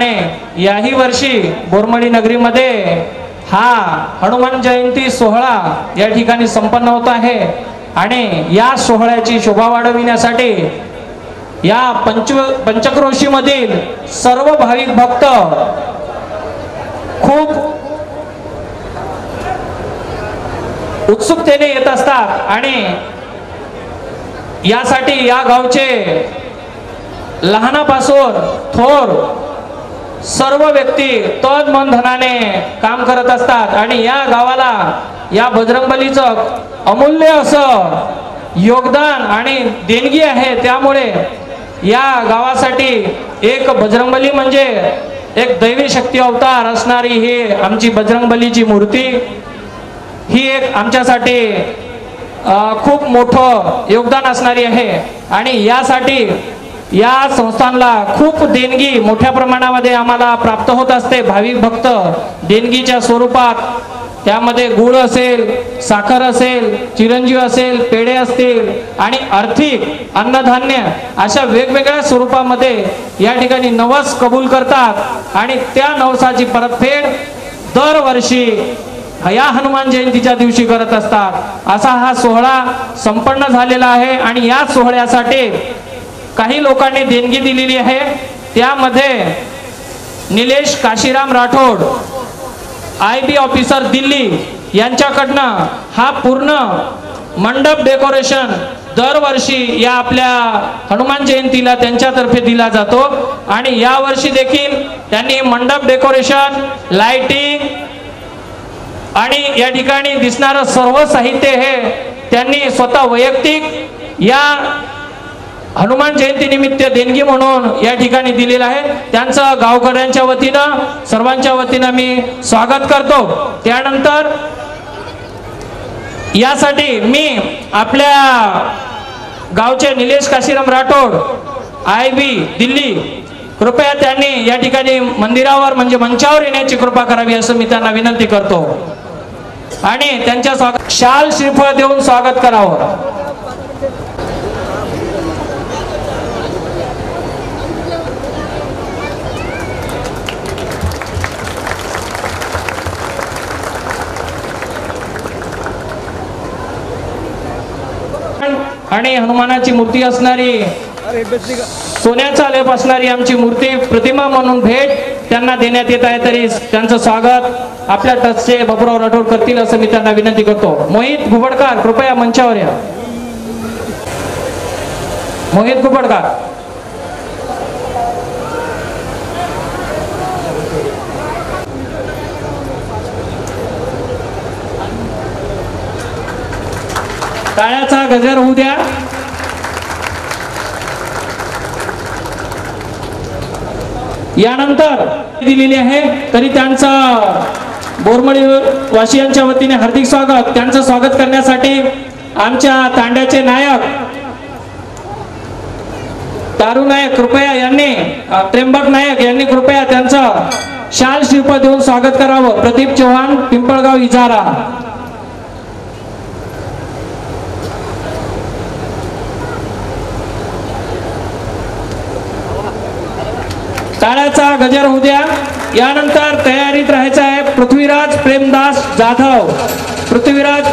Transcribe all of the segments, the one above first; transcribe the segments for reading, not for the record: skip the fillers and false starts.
अनुषंगाने याही वर्षी बोरमडी नगरीमध्ये हा हनुमान जयंती सोहळा या ठिकाणी संपन्न होत आहे आणि या सोहळ्याची शोभा वाढविण्यासाठी या पंचक्रोशी मधील सर्व भाविक भक्त खूप उत्सुकतेने येत असतात आणि यासाठी या गावचे लहानापासून थोर सर्व व्यक्ती तन मन धनाने काम करत असतात आणि या गावाला या बजरंगबलीचं अमूल्य असं योगदान आणि देणगी आहे। त्यामुळे या गावासाठी एक बजरंगबली म्हणजे एक दैवी शक्ती अवतार असणारी ही आमची बजरंगबलीची मूर्ती ही एक आमच्यासाठी खूप मोठं योगदान असणारी आहे आणि यासाठी या संस्थानला खूप देणगी मोठ्या प्रमाणामध्ये आम्हाला प्राप्त होत असते। भाविक भक्त देणगीच्या स्वरूपात त्यामध्ये गुळ असेल, साखर असेल, चिरंजीव असेल, पेढे असतील आणि आर्थिक अन्नधान्य अशा वेगवेगळ्या स्वरूपामध्ये या ठिकाणी नवस कबूल करतात आणि त्या नवसाची परतफेड दरवर्षी या हनुमान जयंतीच्या दिवशी करत असतात। असा हा सोहळा संपन्न झालेला आहे आणि या सोहळ्यासाठी काही लोकांनी देणगी दिलेली आहे। त्यामध्ये निलेश काशीराम राठोड IB ऑफिसर दिल्ली यांच्याकडनं हा पूर्ण मंडप डेकोरेशन दरवर्षी या आपल्या हनुमान जयंतीला त्यांच्यातर्फे दिला जातो आणि या वर्षी देखील त्यांनी मंडप डेकोरेशन, लाइटिंग आणि या ठिकाणी दिसणारं सर्व साहित्य हे त्यांनी स्वतः वैयक्तिक या हनुमान जयंती निमित्त देणगी म्हणून या ठिकाणी दिलेला आहे। त्यांचं गावकऱ्यांच्या वतीनं सर्वांच्या वतीनं मी स्वागत करतो। त्यानंतर यासाठी मी आपल्या गावचे निलेश काशीराम राठोड IB दिल्ली कृपया त्यांनी या ठिकाणी मंदिरावर म्हणजे मंचावर येण्याची कृपा करावी असं मी त्यांना विनंती करतो आणि त्यांच्या स्वागत शाल श्रीफळ देऊन स्वागत करावं। आणि हनुमानाची मूर्ती असणारी सोन्याचा लेप असणारी आमची मूर्ती प्रतिमा म्हणून भेट त्यांना देण्यात येत आहे। तरी त्यांचं स्वागत आपल्या ट्रस्टचे बाबूराव राठोड करतील असं मी त्यांना विनंती करतो। मोहित घुबडकर कृपया मंचावर या। मोहित घुबडकर टाळ्याचा गजर होऊ द्या। यानंतर दिलेली आहे तरी त्यांचं बोरमडी वासियांच्या वतीने हार्दिक स्वागत। त्यांचं स्वागत करण्यासाठी आमच्या तांड्याचे नायक तारू नायक कृपया यांनी त्र्यंबक नायक यांनी कृपया त्यांचं शाल श्रीफळ देऊन स्वागत करावं। प्रदीप चव्हाण पिंपळगाव इजारा टाळ्याचा गजर होऊ द्या। यानंतर तयारीत राहायचं आहे पृथ्वीराज प्रेमदास जाधव। पृथ्वीराज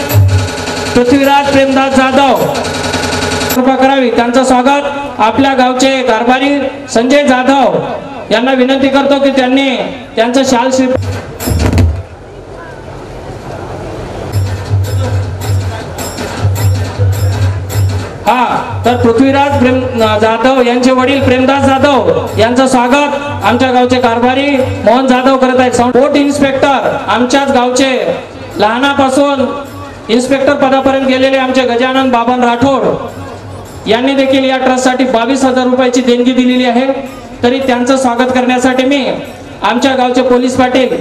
प्रेमदास जाधव कृपा करावी। त्यांचं स्वागत आपल्या गावचे कारभारी संजय जाधव यांना विनंती करतो की त्यांनी त्यांचं शाल श्री तर पृथ्वीराज प्रेम जाधव यांचे वडील प्रेमदास जाधव यांचं स्वागत आमच्या गावचे कारभारी मोहन जाधव करत आहेत। स्पोर्ट इन्स्पेक्टर आमच्याच गावचे लहानापासून इन्स्पेक्टर पदापर्यंत गेलेले आमचे गजानन बाबन राठोड यांनी देखील या ट्रस्टसाठी 22,000 रुपयाची देणगी दिलेली आहे। तरी त्यांचं स्वागत करण्यासाठी मी आमच्या गावचे पोलीस पाटील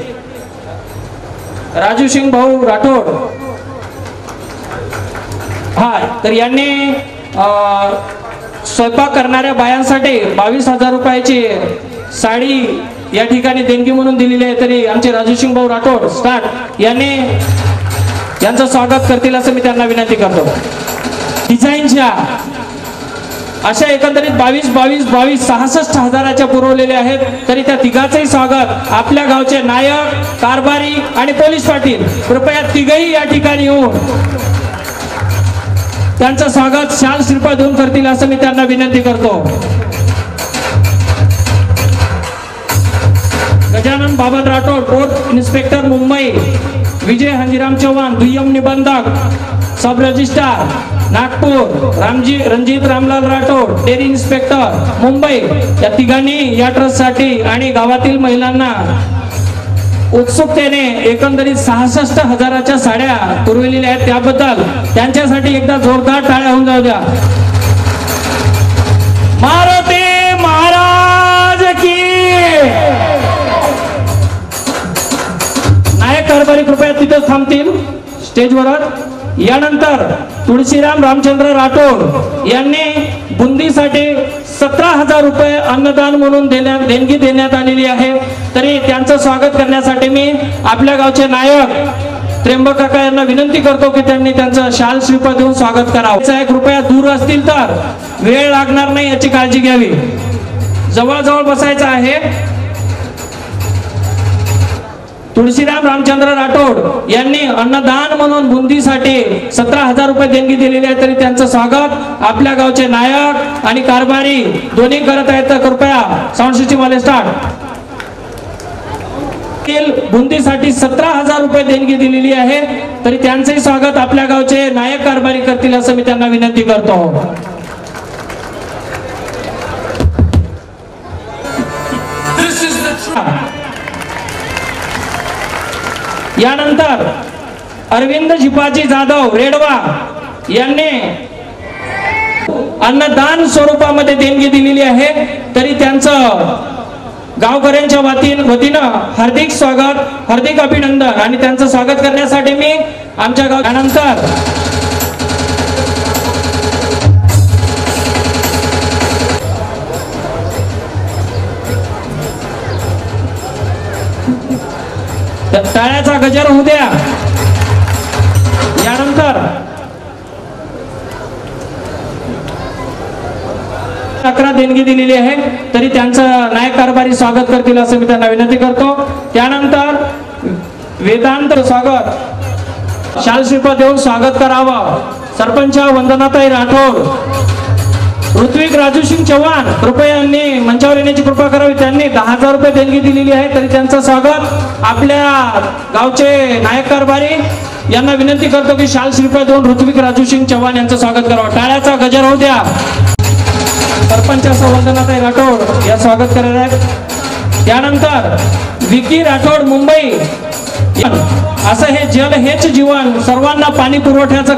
राजू सिंग भाऊ राठोड तर यांनी स्वयंपाक करणाऱ्या बायांसाठी 22,000 रुपयाची साडी या ठिकाणी देणगी म्हणून दिलेली आहे। तरी आमचे राजू सिंग भाऊ राठोड स्टार्ट यांनी यांचं स्वागत करतील असं मी त्यांना विनंती करतो। डिझाईनच्या अशा एकंदरीत 22 हजाराच्या पुरवलेले आहेत। तरी त्या तिघाचंही स्वागत आपल्या गावचे नायक, कारभारी आणि पोलीस पाटील कृपया तिघही या ठिकाणी येऊन त्यांचं स्वागत शाल श्रीफळ देऊन करतील असं मी त्यांना विनंती करतो। गजानन बाबत राठोड, पोस्ट इन्स्पेक्टर मुंबई, विजय हंजीराम चौहान, दुय्यम निबंधक, sub registrar Nagpur, Ranjit Ramlal Rathod, dairy inspector Mumbai, या तिघांनी या ट्रस्टसाठी आणि गावातील महिलांना उत्सुकतेने एकंदरीत 66 हजाराच्या साड्या पुरवलेल्या आहेत। त्याबद्दल त्यांच्यासाठी एकदा जोरदार टाळ्या होऊन जाऊ द्या। मारुती महाराज की। नायक कारभारी कृपया तिथेच थांबतील स्टेजवरच। यानंतर तुळशीराम रामचंद्र राठोड यांनी बुंदीसाठी 17,000 रुपये अन्नदान म्हणून देणगी देण्यात आलेली आहे। तरी त्यांचं स्वागत करण्यासाठी मी आपल्या गावचे नायक त्र्यंबक काका यांना विनंती करतो की त्यांनी त्यांचं शाल श्रीफळ देऊन स्वागत करावं। कृपया दूर असतील तर वेळ लागणार नाही याची काळजी घ्यावी। जवळजवळ बसायचं आहे। तुळशीराम रामचंद्र राठोड यांनी अन्नदान म्हणून बुंदीसाठी 17,000 रुपये देणगी दिलेली आहे। तरी त्यांचं स्वागत आपल्या गावचे नायक आणि कारभारी दोन्ही करत आहेत। तर कृपया साऊंड सिस्टीम वाले स्टार्ट। बुंदीसाठी 17,000 रुपये देणगी दिलेली आहे। तरी त्यांचंही स्वागत आपल्या गावचे नायक कारभारी करतील असं मी त्यांना विनंती करतो। यानंतर अरविंद झिपाजी जाधव रेडवा यांनी अन्नदान स्वरूपामध्ये देणगी दिलेली आहे। तरी त्यांचं गावकऱ्यांच्या वतीनं हार्दिक स्वागत, हार्दिक अभिनंदन आणि त्यांचं स्वागत करण्यासाठी मी आमच्या गावानंतर टाळ्याचा गजर होऊ द्या। यानंतर 11 देणगी दिलेली आहे। तरी त्यांचं नायक कारभारी स्वागत करतील असं मी त्यांना विनंती करतो। त्यानंतर वेदांत स्वागत शाल श्रीफळ देऊन स्वागत करावं। सरपंच वंदनाताई राठोड, ऋत्विक राजू सिंग चौहान कृपया यांनी मंचावर येण्याची कृपा करावी। त्यांनी 10,000 रुपये देणगी दिलेली आहे। तरी त्यांचं स्वागत आपल्या गावचे नायक कारभारी यांना विनंती करतो की शाल श्रीफळ देऊन ऋत्विक राजू सिंग चौहान यांचं स्वागत करावं। टाळ्याचा गजर होऊ द्या। सरपंच वंदनाताई राठोड या स्वागत करत आहेत। त्यानंतर विकी राठोड मुंबई, असं हे जल हेच जीवन, सर्वांना पाणी पुरवठ्याचं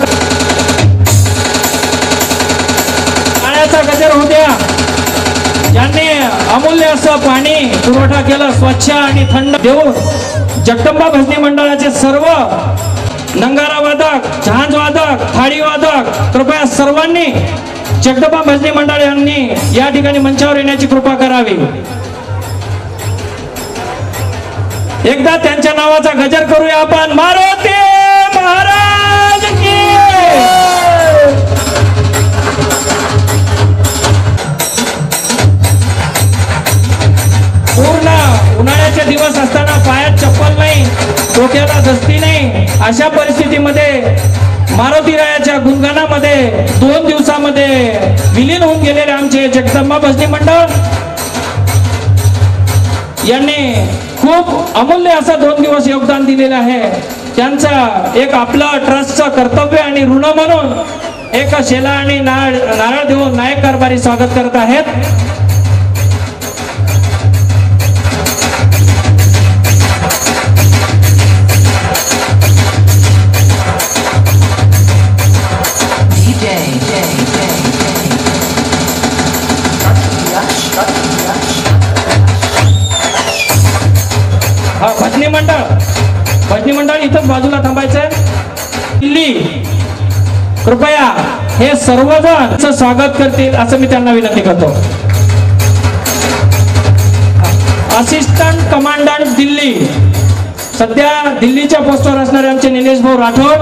गजर होऊ द्या। ज्यांनी अमूल्य असं पाणी पुरवठा केला स्वच्छ आणि थंड देऊन जगदंबा भजनी मंडळाचे सर्व नंगारा वादक, झांज वादक, थाळी वादक कृपया सर्वांनी जगदंबा भजनी मंडळ यांनी या ठिकाणी मंचावर येण्याची कृपा करावी। एकदा त्यांच्या नावाचा गजर करूया आपण। मारुती महाराज की। पूर्ण उन्हाळ्याचे दिवस असताना पायात चप्पल नाही, डोक्याला दस्ती नाही, अशा परिस्थितीमध्ये मारुतीरायाच्या गुणगानामध्ये 2 दिवसामध्ये विलीन होऊन गेलेले आमचे जगदंबा भजनी मंडळ यांनी खूप अमूल्य असं 2 दिवस योगदान दिलेलं आहे। त्यांचं एक आपलं ट्रस्टचं कर्तव्य आणि ऋण म्हणून एक शेला आणि नारळ देऊन नायक कारभारी स्वागत करत आहेत। भजनी मंडळ इथं बाजूला थांबायचंय। दिल्ली कृपया हे सर्वजण स्वागत करतील असं मी त्यांना विनंती करतो। असिस्टंट कमांडंट दिल्ली, सध्या दिल्लीच्या पोस्टवर असणारे आमचे निलेश भाऊ राठोड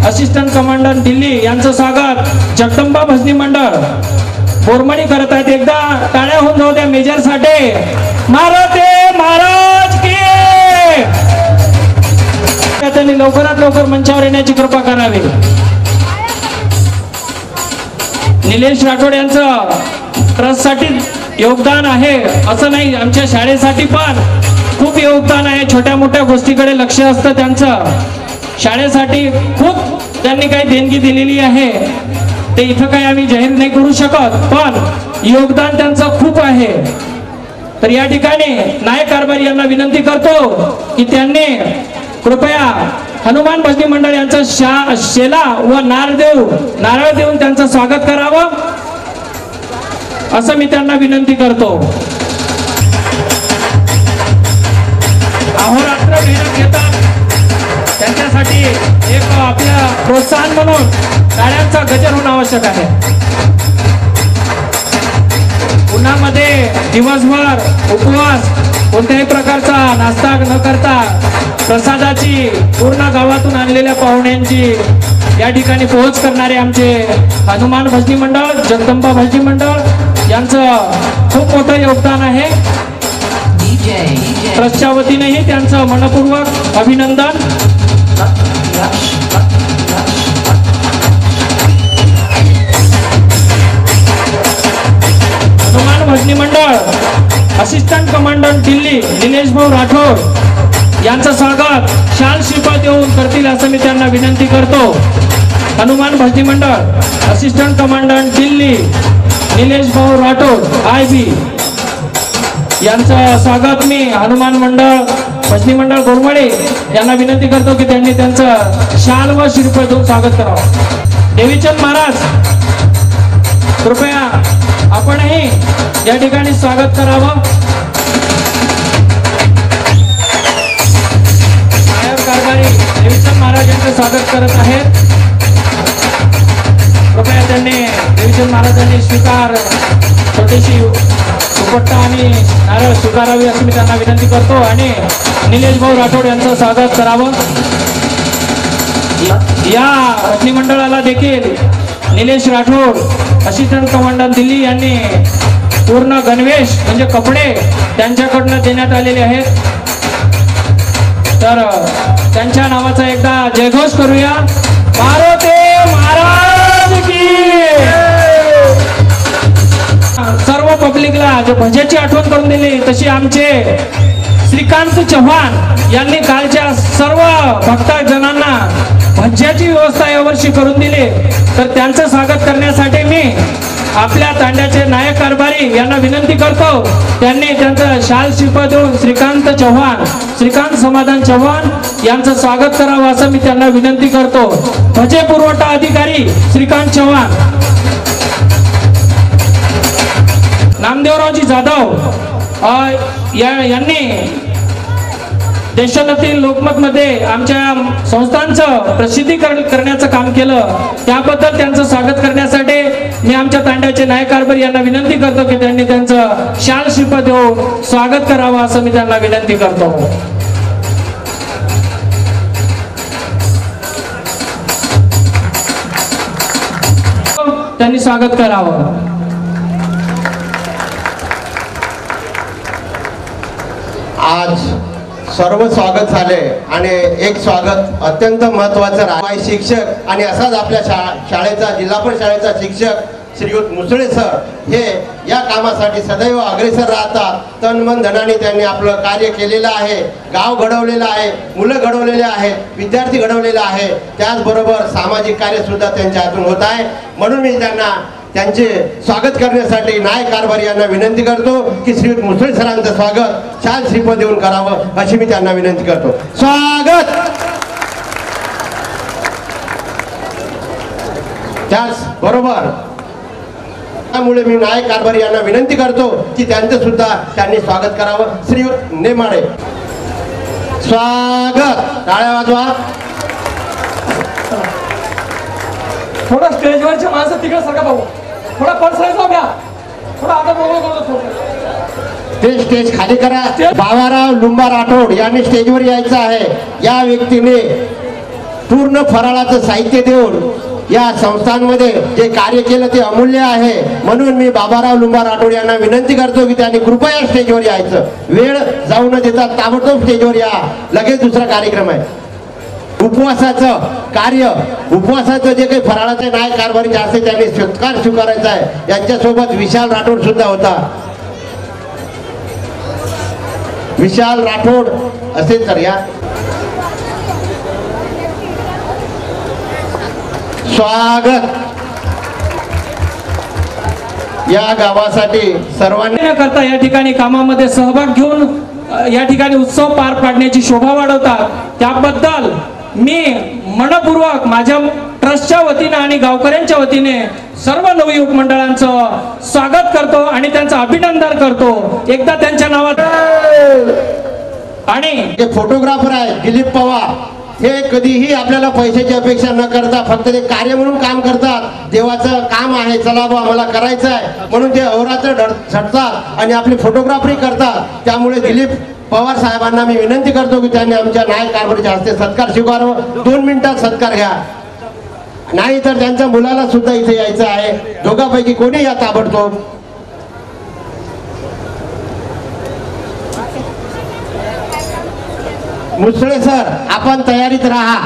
असिस्टंट कमांडंट दिल्ली यांचं स्वागत जगदंबा भजनी मंडळ बोरमणी करत आहेत. एकदा टाळ्या होऊन जाऊ द्या मेजर साठी. मारुती महाराज की त्यांनी लवकरात लवकर मंचावर येण्याची कृपा करावी. निलेश राठोड यांचं ट्रस्ट साठी योगदान आहे असं नाही, आमच्या शाळेसाठी पण खूप योगदान आहे. छोट्या मोठ्या गोष्टीकडे लक्ष असतं त्यांचं. शाळेसाठी खूप त्यांनी काही देणगी दिलेली आहे, ते इथं काही आम्ही जाहीर नाही करू शकत, पण योगदान त्यांचं खूप आहे. तर या ठिकाणी नायक कारभारी यांना विनंती करतो की त्यांनी कृपया हनुमान भजनी मंडळ यांचं शेला व नारळ देऊन त्यांचं स्वागत करावं असं मी त्यांना विनंती करतो. अहोरात्र मेहनत घेतात, त्यांच्यासाठी एक आपल्या प्रोत्साहन म्हणून टाळ्यांचा गजर होणं आवश्यक आहे. उन्हामध्ये दिवसभर उपवास, कोणत्याही प्रकारचा नाश्ता न करता प्रसादाची पूर्ण गावातून आणलेल्या पाहुण्यांची या ठिकाणी पोहोच करणारे आमचे हनुमान भजनी मंडळ, जगदंबा भजनी मंडळ यांचं खूप मोठं योगदान आहे. ट्रस्टच्या वतीनेही त्यांचं मनपूर्वक अभिनंदन. हनुमान भजनी मंडळ असिस्टंट कमांडंट दिल्ली निलेश भाऊ राठोड यांचं स्वागत शाल श्रीपाद देऊन करतील असं मी त्यांना विनंती करतो. हनुमान भजनी मंडळ असिस्टंट कमांडंट दिल्ली निलेश भाऊ राठोड IB यांचं स्वागत मी हनुमान मंडळ भजनी मंडळ बोरमळे यांना विनंती करतो की त्यांनी त्यांचं शाल व श्रीफळ देऊन स्वागत करावं. देवीचंद महाराज कृपया आपणही या ठिकाणी स्वागत करावं. नायक कारभारी देवीचंद महाराज यांचं स्वागत करत आहेत. कृपया त्यांनी देवीचंद महाराजांनी स्वीकार छोटीशी दुपट्टा आणि नारळ स्वीकारावी अशी मी त्यांना विनंती करतो आणि निलेश भाऊ राठोड यांचं स्वागत करावं. या भजनी मंडळाला देखील निलेश राठोड असिस्टंट कमांडंट दिल्ली यांनी पूर्ण गणवेश म्हणजे कपडे त्यांच्याकडनं देण्यात आलेले आहेत. तर त्यांच्या नावाचा एकदा जयघोष करूया. मारुती महाराज की. सर्व पब्लिकला जो भज्याची आठवण करून दिली तशी आमचे श्रीकांत चव्हाण यांनी कालच्या सर्व भक्तजनांना भज्याची व्यवस्था यावर्षी करून दिली. तर त्यांचं स्वागत करण्यासाठी मी आपल्या तांड्याचे नायक कारभारी यांना विनंती करतो, त्यांनी त्यांचं शाल श्रीफळ देऊन श्रीकांत समाधान चव्हाण यांचं स्वागत करावं असं मी त्यांना विनंती करतो. भजे पुरवठा अधिकारी श्रीकांत चव्हाण. नामदेवरावजी जाधव यांनी देशोन्नती लोकमत मध्ये आमच्या संस्थांचं प्रसिद्धीकरण करण्याचं काम केलं, त्याबद्दल त्यांचं स्वागत करण्यासाठी मी आमच्या तांड्याचे नायक कारभारी यांना विनंती करतो की त्यांनी त्यांचं शाल श्रीफळ देऊन स्वागत करावं असं मी त्यांना विनंती करतो. त्यांनी स्वागत करावं. आज सर्व स्वागत झाले आणि एक स्वागत अत्यंत महत्त्वाचं आहे. शिक्षक आणि असाच आपल्या शाळेचा जिल्हा परिषद शाळेचा शिक्षक श्रीयुत मुसळे सर हे या कामासाठी सदैव अग्रेसर राहतात. तन मन धनाने त्यांनी आपलं कार्य केलेलं आहे. गाव घडवलेलं आहे, मुलं घडवलेले आहेत, विद्यार्थी घडवलेले आहे. त्याचबरोबर सामाजिक कार्य सुद्धा त्यांच्या हातून होत आहे. म्हणून मी त्यांना त्यांचे स्वागत करण्यासाठी नायक कारभारी यांना विनंती करतो की श्रीयुत मुसळे सरांचं स्वागत शाल श्रीफळ देऊन करावं अशी मी त्यांना विनंती करतो. स्वागत. त्याच बरोबर त्यामुळे मी नायक कारभारी यांना विनंती करतो की त्यांचं सुद्धा त्यांनी स्वागत करावं. श्रीयुत नेमाडे स्वागत. टाळ्या वाजवा. थोडा स्टेजवरच्या माणसं तिकडे सगळं भाऊ थोडा पर्सनल घ्या, थोडा आता बोलतो. ते स्टेज खाली करा. बाबाराव लुंबा राठोड यांनी स्टेजवर यायचं आहे. या व्यक्तीने पूर्ण फराळाचं साहित्य देऊन या संस्थांमध्ये जे कार्य केलं ते अमूल्य आहे. म्हणून मी बाबाराव लुंबा राठोड यांना विनंती करतो की त्यांनी कृपया स्टेजवर यायचं. वेळ जाऊ न देता ताबडतोब स्टेजवर या. लगेच दुसरा कार्यक्रम आहे. उपवासाचं कार्य, उपवासाचं जे काही फराळाचे नाय कारभारी असते त्यांनी सत्कार स्वीकारायचा आहे. यांच्यासोबत विशाल राठोड सुद्धा होता. विशाल राठोड असेल तर या. स्वागत. या गावासाठी सर्वांनी करता या ठिकाणी कामामध्ये सहभाग घेऊन या ठिकाणी उत्सव पार पाडण्याची शोभा वाढवतात. त्याबद्दल मी मनपूर्वक माझ्या ट्रस्टच्या वतीने आणि गावकऱ्यांच्या वतीने सर्व नवयुवक मंडळांचं स्वागत करतो आणि त्यांचं अभिनंदन करतो. एकदा त्यांच्या नावात. आणि जे फोटोग्राफर आहे दिलीप पवार, हे कधीही आपल्याला पैशाची अपेक्षा न करता फक्त ते कार्य म्हणून काम करतात. देवाचं काम आहे, चला बा मला करायचं आहे म्हणून ते अहोरात्र झटतात आणि आपली फोटोग्राफी करतात. त्यामुळे दिलीप पवार साहेबांना मी विनंती करतो की त्यांनी आमच्या नायक कारभारीच्या हस्ते सत्कार स्वीकारावा. 2 मिनिटात सत्कार घ्या. नाही तर त्यांच्या मुलाला सुद्धा इथे यायचं आहे. दोघांपैकी कोणी या ताबडतोब. मुसळे सर, आपण तयारीत राहा.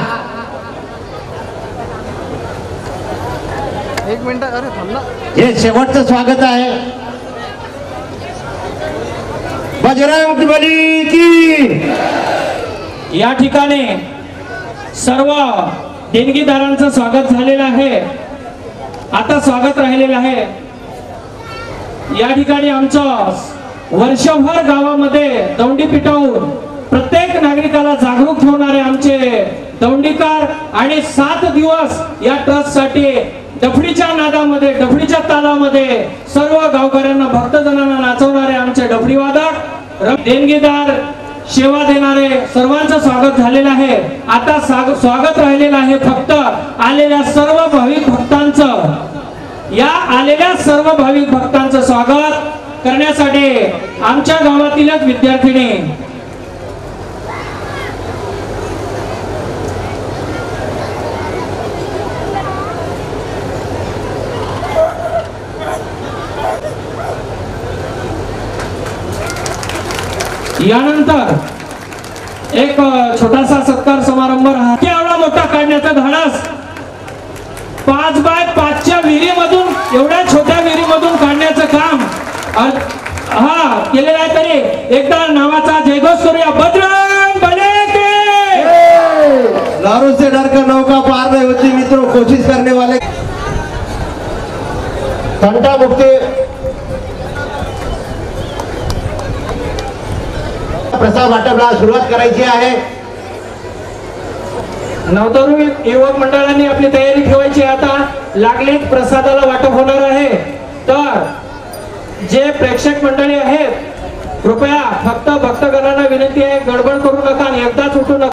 1 मिनिट. अरे थांब ना. हे शेवटचं स्वागत आहे. बजरंगबली की. या ठिकाणी सर्व देणगीदारांचं स्वागत झालेलं आहे. आता स्वागत राहिलेलं आहे. या ठिकाणी आमचं वर्षभर गावामध्ये दौंडी पिटवून प्रत्येक नागरिकाला जागरूक ठेवणारे आमचे दौंडीकार आणि 7 दिवस या ट्रस्ट साठी डफडीच्या नादामध्ये, डफडीच्या तालामध्ये सर्व गावकऱ्यांना, भक्तजनांना नाचवणारे आमचे डफडी वादक, देणगीदार, सेवा देणारे सर्वांचं स्वागत झालेलं आहे. आता स्वागत राहिलेलं आहे फक्त आलेल्या सर्व भाविक भक्तांचं. या आलेल्या सर्व भाविक भक्तांचं स्वागत करण्यासाठी आमच्या गावातीलच विद्यार्थिनी यानंतर एक छोटासा सत्कार समारंभ राहतो. एवढा मोठा काढण्याचा धाडस 5 बाय 5च्या विहिरीमधून, एवढ्या छोट्या विहिरीमधून काढण्याचं काम केलेलं आहे. तरी एकदा नावाचा जयघोष करूया. बजरंग बली की. लारू से डर कर नौका पार नहीं होती मित्रों, कोशिश करने वाले. तंटा मुक्ती प्रसाद वाटपला सुरुवात करायची आहे. नवतरुण युवक मंडळांनी आपली तयारी ठेवायची. आता लागलीच प्रसादाला वाटप होणार आहे. तर जे प्रेक्षक मंडळी आहेत, कृपया फक्त भक्तगणांना विनंती आहे, गडबड करू नका आणि एकदाच उठू नका.